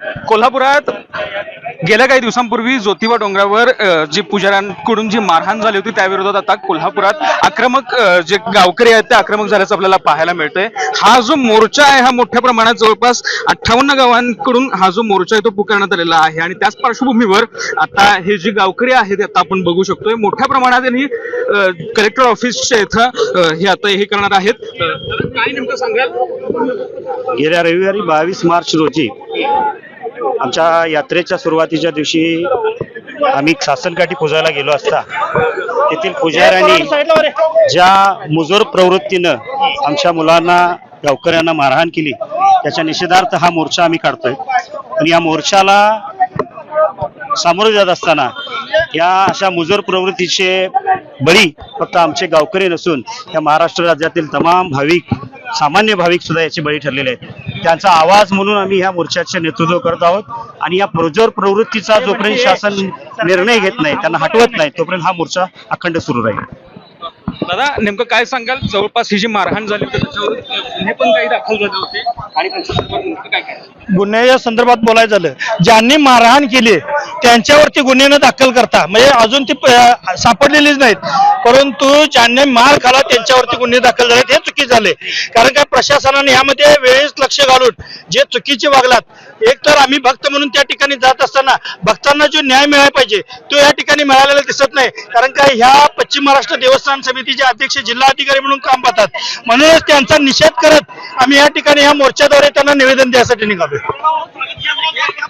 कोल्हापुरात गेल्या काही दिवसांपूर्वी ज्योतिबा डोंगरावर जी पुजाऱ्यांकडून जी मारहाण झाली होती त्याविरोधात आता कोल्हापुरात आक्रमक जे गावकरी आहेत ते आक्रमक झाल्याचं आपल्याला पाहायला मिळतंय. हा जो मोर्चा आहे हा मोठ्या प्रमाणात जवळपास 58 गावांकडून हा जो मोर्चा आहे तो पुकारण्यात आलेला आहे आणि त्याच पार्श्वभूमीवर आता हे जे गावकरी आहेत आता आपण बघू शकतोय मोठ्या प्रमाणात यांनी कलेक्टर ऑफिसच्या इथं हे आता हे करणार आहेत. काय नेमकं सांगाल? गेल्या रविवारी 22 मार्च रोजी आमच्या यात्रेच्या सुरुवातीच्या दिवशी आम्ही सासनकाठी पूजायला गेलो असता तेथील पुजाऱ्यांनी ज्या मुजोर प्रवृत्तीनं आमच्या मुलांना गावकऱ्यांना मारहाण केली त्याच्या निषेधार्थ हा मोर्चा आम्ही काढतोय. आणि या मोर्चाला सामोरे जात असताना या अशा मुजोर प्रवृत्तीचे बळी फक्त आमचे गावकरी नसून या महाराष्ट्र राज्यातील तमाम भाविक सामान्य भाविक सुद्धा याचे बळी ठरलेले आहेत. त्यांचा आवाज म्हणून आम्ही ह्या मोर्चाचे नेतृत्व करत आहोत आणि या मुजोर प्रवृत्तीचा जोपर्यंत शासन निर्णय घेत नाही त्यांना हटवत नाही तोपर्यंत हा मोर्चा अखंड सुरू राहील. दादा नेमकं काय सांगाल? जवळपास ही जी मारहाण झाली होती त्याच्यावर गुन्हे पण काही दाखल झाले होते आणि त्यांच्यासोबत नेमकं काय काय गुन्ह्याच्या संदर्भात बोलायचं झालं, ज्यांनी मारहाण केली त्यांच्यावरती गुन्हे न दाखल करता म्हणजे अजून ती सापडलेलीच नाहीत, परंतु ज्यांनी मार खाला त्यांच्यावरती गुन्हे दाखल झाले हे चुकीचे झाले. कारण काय प्रशासनाने यामध्ये वेळेस लक्ष घालून जे चुकीचे वागलात एक तर आम्ही भक्त म्हणून त्या ठिकाणी जात असताना भक्तांना जो न्याय मिळाला पाहिजे तो या ठिकाणी मिळालेला दिसत नाही. कारण काय ह्या पश्चिम महाराष्ट्र देवस्थान समितीचे अध्यक्ष जिल्हाधिकारी म्हणून काम पाहतात, म्हणूनच त्यांचा निषेध करत आम्ही या ठिकाणी ह्या मोर्चाद्वारे त्यांना निवेदन द्यायसाठी निघालो.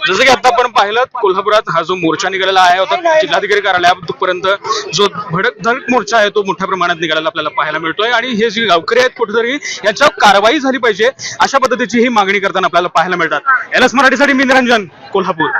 जसं की आता आपण पाहिलं कोल्हापुरात हा जो मोर्चा निघालेला आहे होता जिल्हाधिकारी कार्यालयापर्यंत जो धडक मोर्चा आहे तो मोठ्या प्रमाणात निघालेला आपल्याला पाहायला मिळतोय आणि हे जे गावकरी आहेत कुठेतरी याच्यावर कारवाई झाली पाहिजे अशा पद्धतीची ही मागणी करताना आपल्याला पाहायला मिळतात. एलएस मराठीसाठी मी निरंजन, कोल्हापूर.